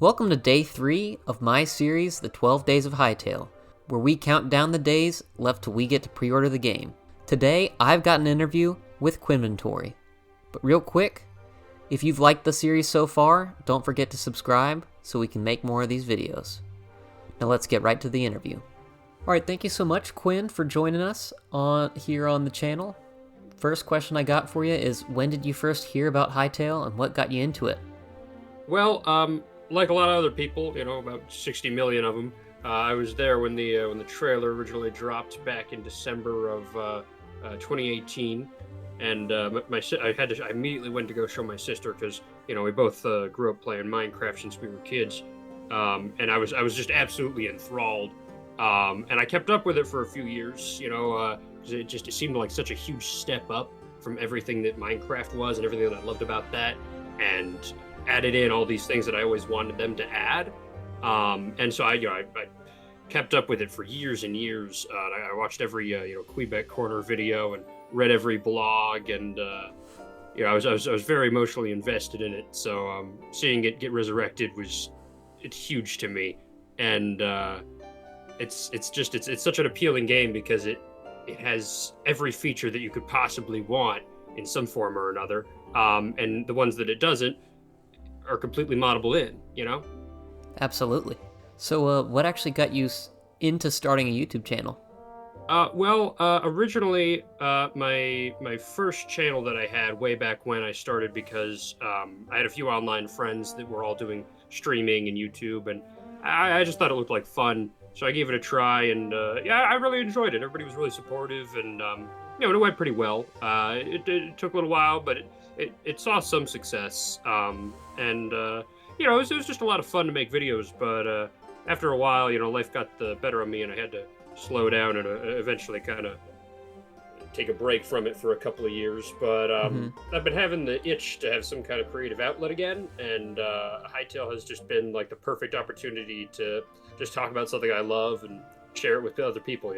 Welcome to day 3 of my series, The 12 Days of Hytale, where we count down the days left till we get to pre-order the game. Today, I've got an interview with Quinnventory. But real quick, if you've liked the series so far, don't forget to subscribe so we can make more of these videos. Now let's get right to the interview. Alright, thank you so much, Quinn, for joining us here on the channel. First question I got for you is, when did you first hear about Hytale and what got you into it? Well, like a lot of other people, about 60 million of them, I was there when the trailer originally dropped back in December of 2018, and I immediately went to go show my sister because we both grew up playing Minecraft since we were kids, and I was just absolutely enthralled, and I kept up with it for a few years, 'cause it seemed like such a huge step up from everything that Minecraft was and everything that I loved about that, and added in all these things that I always wanted them to add. And so I kept up with it for years and years. I watched every Quebec Corner video and read every blog, and I was very emotionally invested in it. So seeing it get resurrected it's huge to me, and it's such an appealing game because it has every feature that you could possibly want in some form or another, and the ones that it doesn't are completely moddable in. Absolutely. So what actually got you into starting a YouTube channel? Originally, my first channel that I had way back when I started because I had a few online friends that were all doing streaming and YouTube, and I just thought it looked like fun, so I gave it a try, and I really enjoyed it. Everybody was really supportive, and it went pretty well. It took a little while, but it saw some success, and it was just a lot of fun to make videos, but after a while, life got the better of me, and I had to slow down and eventually kind of take a break from it for a couple of years, but I've been having the itch to have some kind of creative outlet again, and Hytale has just been like the perfect opportunity to just talk about something I love and share it with other people,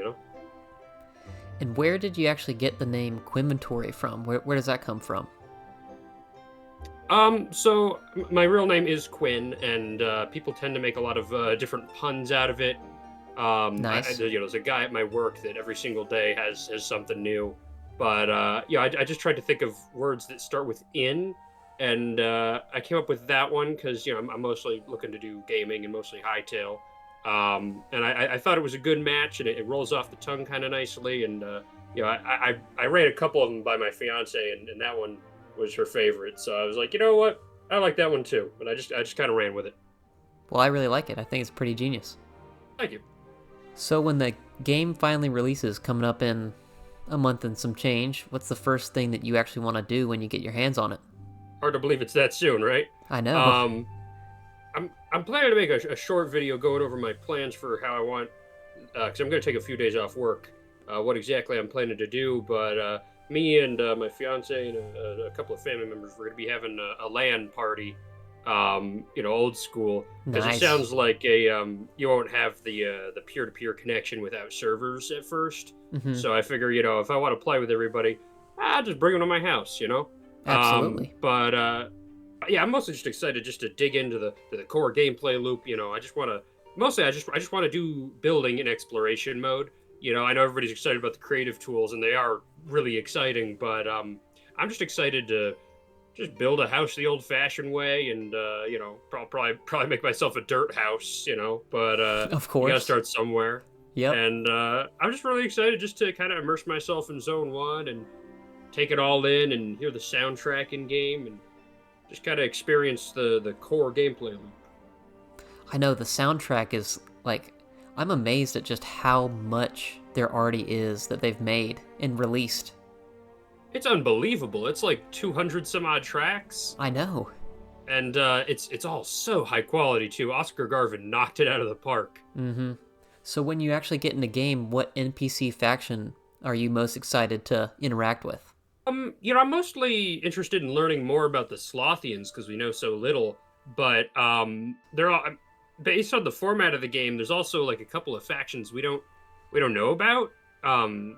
And where did you actually get the name Quinnventory from? Where does that come from? So my real name is Quinn, and people tend to make a lot of different puns out of it. Nice. There's a guy at my work that every single day has something new, but I just tried to think of words that start with "in," and I came up with that one because I'm mostly looking to do gaming and mostly Hytale, and I thought it was a good match, and it rolls off the tongue kind of nicely, and I ran a couple of them by my fiance, and that one was her favorite, so I was like, you know what, I like that one too, and I just kind of ran with it. Well, I really like it. I think it's pretty genius. Thank you. So when the game finally releases, coming up in a month and some change, what's the first thing that you actually want to do when you get your hands on it? Hard to believe it's that soon, right? I know. I'm planning to make a short video going over my plans for how I want, because I'm going to take a few days off work, what exactly I'm planning to do, but me and my fiance and a couple of family members, we're going to be having a LAN party, old school, because Nice. it sounds like you won't have the peer-to-peer connection without servers at first. So I figure, if I want to play with everybody, I'll just bring them to my house, Absolutely. But I'm mostly just excited just to dig into the core gameplay loop. I just want to do building and exploration mode. I know everybody's excited about the creative tools, and they are really exciting, but I'm just excited to just build a house the old-fashioned way, and probably make myself a dirt house, but Of course. you gotta start somewhere. Yep. And I'm just really excited just to kind of immerse myself in Zone 1 and take it all in and hear the soundtrack in game and just kind of experience the core gameplay loop. I know the soundtrack is like, I'm amazed at just how much there already is that they've made and released. It's unbelievable. It's like 200 some odd tracks. I know. And it's all so high quality too. Oscar Garvin knocked it out of the park. So when you actually get in the game, what NPC faction are you most excited to interact with? I'm mostly interested in learning more about the Slothians because we know so little. But they're all based on the format of the game. There's also like a couple of factions we don't know about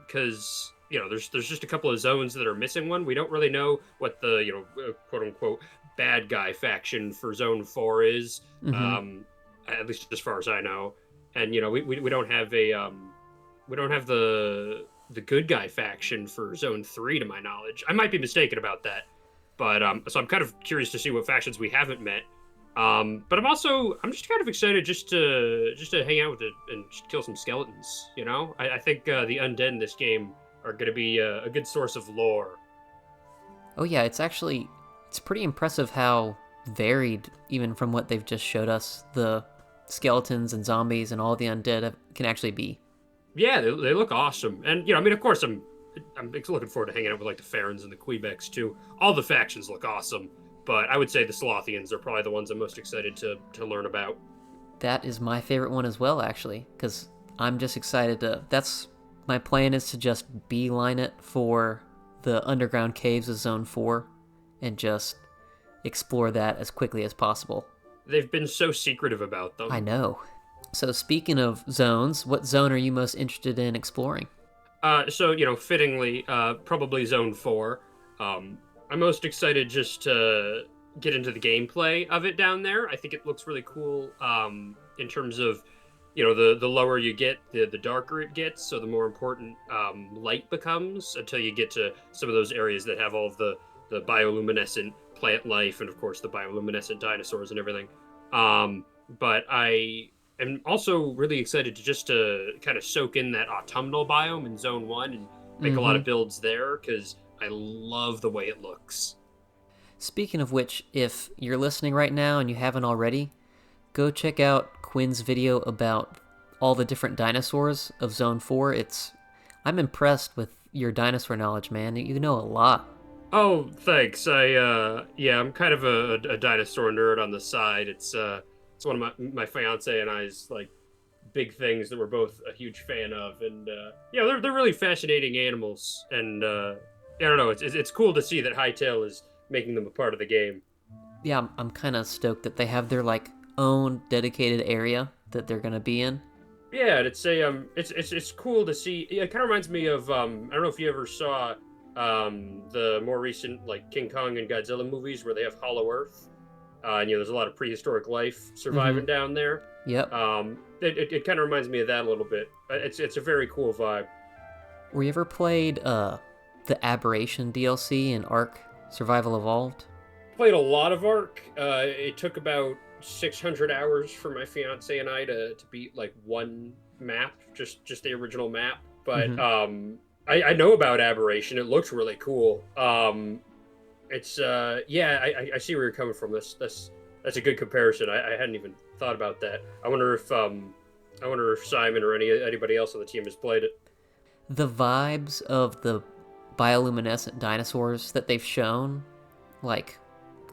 because there's just a couple of zones that are missing one. We don't really know what the quote unquote bad guy faction for Zone 4 is, Mm-hmm. at least as far as I know. And we don't have a we don't have the good guy faction for Zone 3 to my knowledge. I might be mistaken about that, but so I'm kind of curious to see what factions we haven't met. But I'm just kind of excited just to hang out with it and just kill some skeletons. I think the undead in this game are going to be a good source of lore. Oh yeah, it's pretty impressive how varied, even from what they've just showed us, the skeletons and zombies and all the undead can actually be. Yeah, they look awesome, and of course, I'm looking forward to hanging out with like the Farons and the Quebecs too. All the factions look awesome, but I would say the Slothians are probably the ones I'm most excited to learn about. That is my favorite one as well, actually, because I'm just excited to. That's my plan is to just beeline it for the underground caves of Zone 4 and just explore that as quickly as possible. They've been so secretive about I them. know. So, speaking of zones, what zone are you most interested in exploring? So fittingly, probably Zone 4. I'm most excited just to get into the gameplay of it down there. I think it looks really cool. In terms of the lower you get, the darker it gets, so the more important light becomes until you get to some of those areas that have all of the bioluminescent plant life and of course the bioluminescent dinosaurs and everything. But I am also really excited to kind of soak in that autumnal biome in Zone 1 and make a lot Mm-hmm. of builds there because I love the way it looks. Speaking of which, if you're listening right now and you haven't already, go check out Quinn's video about all the different dinosaurs of Zone 4. I'm impressed with your dinosaur knowledge, man. You know a lot. Oh, thanks. Yeah, I'm kind of a dinosaur nerd on the side. It's one of my fiance and I's like big things that we're both a huge fan of, and yeah, they're really fascinating animals, and I don't know, it's cool to see that Hytale is making them a part of the game. Yeah, I'm kind of stoked that they have their like own dedicated area that they're gonna be in. Yeah, and it's cool to see. Yeah, it kind of reminds me of I don't know if you ever saw the more recent like King Kong and Godzilla movies where they have Hollow Earth. And there's a lot of prehistoric life Mm-hmm. surviving down there. Yep. It kind of reminds me of that a little bit. It's a very cool vibe. Were you ever played the Aberration DLC in Ark Survival Evolved? Played a lot of Ark. It took about 600 hours for my fiance and I to beat like one map, just the original map. But Mm-hmm. I know about Aberration. It looks really cool. It's yeah, I see where you're coming from. That's a good comparison. I hadn't even thought about that. I wonder if Simon or anybody else on the team has played it. The vibes of the bioluminescent dinosaurs that they've shown, like,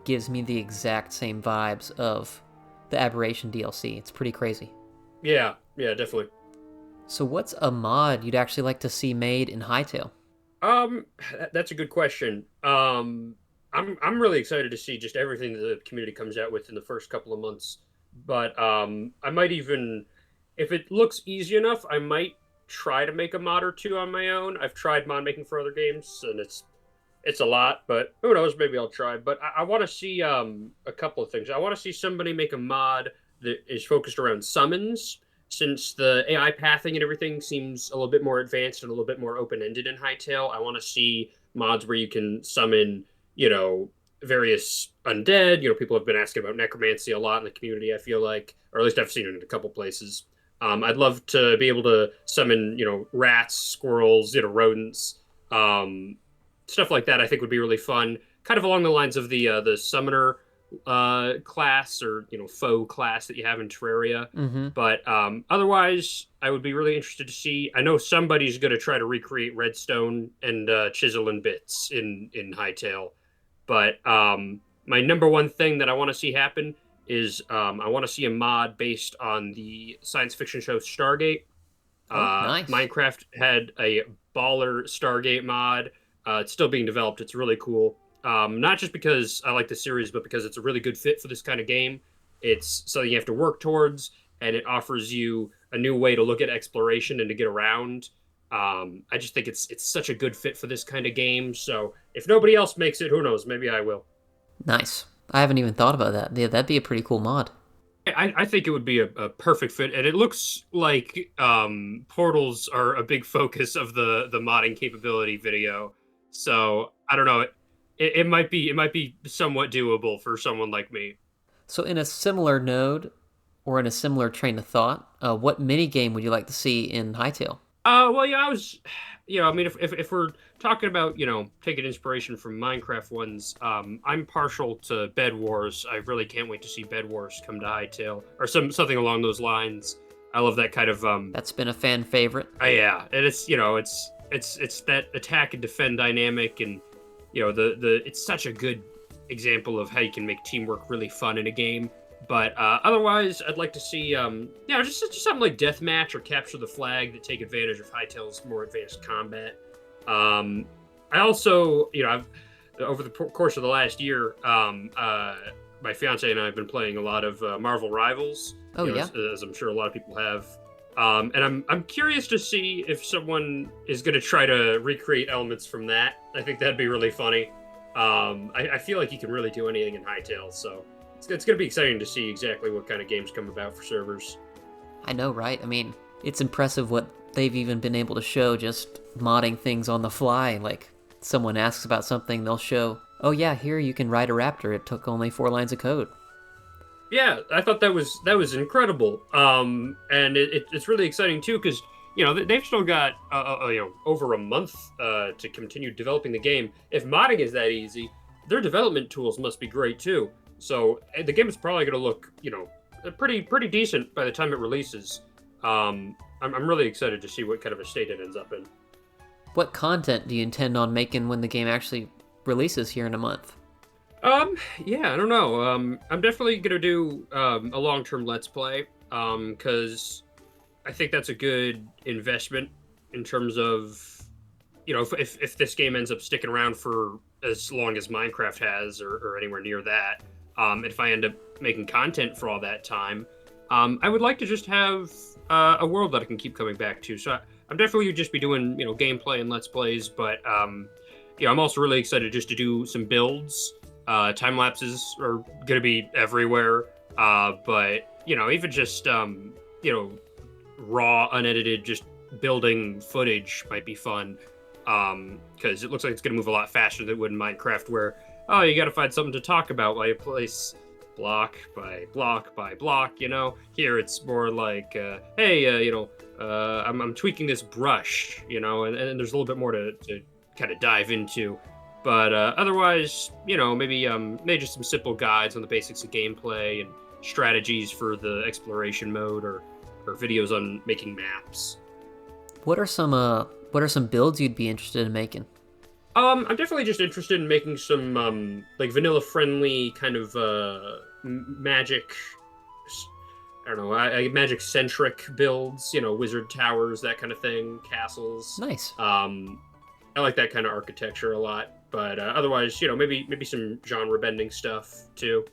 gives me the exact same vibes of the Aberration DLC. It's pretty crazy. Yeah, definitely. So, what's a mod you'd actually like to see made in Hytale? Um, that's a good question. I'm really excited to see just everything that the community comes out with in the first couple of months. But I might even, if it looks easy enough, I might try to make a mod or two on my own. I've tried mod making for other games, and it's a lot, but who knows? Maybe I'll try. But I want to see a couple of things. I want to see somebody make a mod that is focused around summons, since the AI pathing and everything seems a little bit more advanced and a little bit more open ended in Hytale. I want to see mods where you can summon, you know, various undead. People have been asking about necromancy a lot in the community. I feel like, or at least I've seen it in a couple places. I'd love to be able to summon, rats, squirrels, rodents. Stuff like that I think would be really fun, kind of along the lines of the summoner class, or foe class that you have in Terraria. Mm-hmm. But otherwise I would be really interested to see. I know somebody's going to try to recreate redstone and chisel and bits in Hytale, but my number one thing that I want to see happen is I want to see a mod based on the science fiction show Stargate. Oh, nice. Minecraft had a baller Stargate mod. It's still being developed. It's really cool. Not just because I like the series, but because it's a really good fit for this kind of game. It's something you have to work towards, and it offers you a new way to look at exploration and to get around. I just think it's such a good fit for this kind of game. So if nobody else makes it, who knows? Maybe I will. Nice. I haven't even thought about that. Yeah, that'd be a pretty cool mod. I think it would be a perfect fit, and it looks like portals are a big focus of the modding capability video. So I don't know, it might be somewhat doable for someone like me. So in a similar node, or in a similar train of thought, what minigame would you like to see in Hytale? Well, yeah, I mean, if we're talking about, taking inspiration from Minecraft ones, I'm partial to Bed Wars. I really can't wait to see Bed Wars come to Hytale, or something along those lines. I love that kind of, That's been a fan favorite. yeah, and it's that attack and defend dynamic, and the it's such a good example of how you can make teamwork really fun in a game. But otherwise, I'd like to see, just something like Deathmatch or Capture the Flag that take advantage of Hytale's more advanced combat. I also, I've over the course of the last year, my fiance and I have been playing a lot of Marvel Rivals. Oh, yeah? As I'm sure a lot of people have. And I'm curious to see if someone is going to try to recreate elements from that. I think that'd be really funny. I feel like you can really do anything in Hytale, so it's going to be exciting to see exactly what kind of games come about for servers. I know, right? I mean, it's impressive what they've even been able to show just modding things on the fly. Like, someone asks about something, they'll show, oh yeah, here you can ride a raptor. It took only 4 lines of code. Yeah, I thought that was incredible. And it's really exciting too, because they've still got over a month to continue developing the game. If modding is that easy, their development tools must be great too. So the game is probably going to look pretty decent by the time it releases. I'm really excited to see what kind of a state it ends up in. What content do you intend on making when the game actually releases here in a month? Yeah, I don't know. I'm definitely gonna do a long-term Let's Play, because I think that's a good investment in terms of, if this game ends up sticking around for as long as Minecraft has, or anywhere near that, if I end up making content for all that time, I would like to just have a world that I can keep coming back to. So I'm definitely just be doing, gameplay and Let's Plays, but I'm also really excited just to do some builds. Time lapses are going to be everywhere, but even just raw, unedited, just building footage might be fun, because it looks like it's going to move a lot faster than it would in Minecraft, where you got to find something to talk about while you place block by block by block. Here it's more like, hey, I'm tweaking this brush, and there's a little bit more to kind of dive into. But otherwise, maybe just some simple guides on the basics of gameplay and strategies for the exploration mode, or videos on making maps. What are some builds you'd be interested in making? I'm definitely just interested in making some like vanilla friendly kind of magic. I don't know, magic centric builds. Wizard towers, that kind of thing, castles. Nice. I like that kind of architecture a lot. But otherwise, maybe some genre-bending stuff, too.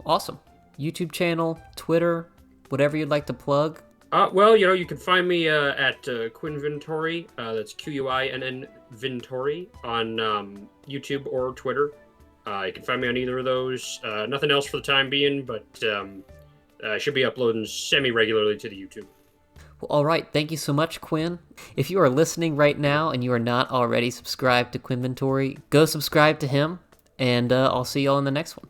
Awesome. YouTube channel, Twitter, whatever you'd like to plug. Well, you can find me at Quinnventory. That's Quinn Ventory on YouTube or Twitter. You can find me on either of those. Nothing else for the time being, but I should be uploading semi-regularly to the YouTube. Well, all right. Thank you so much, Quinn. If you are listening right now and you are not already subscribed to Quinnventory, go subscribe to him, and I'll see y'all in the next one.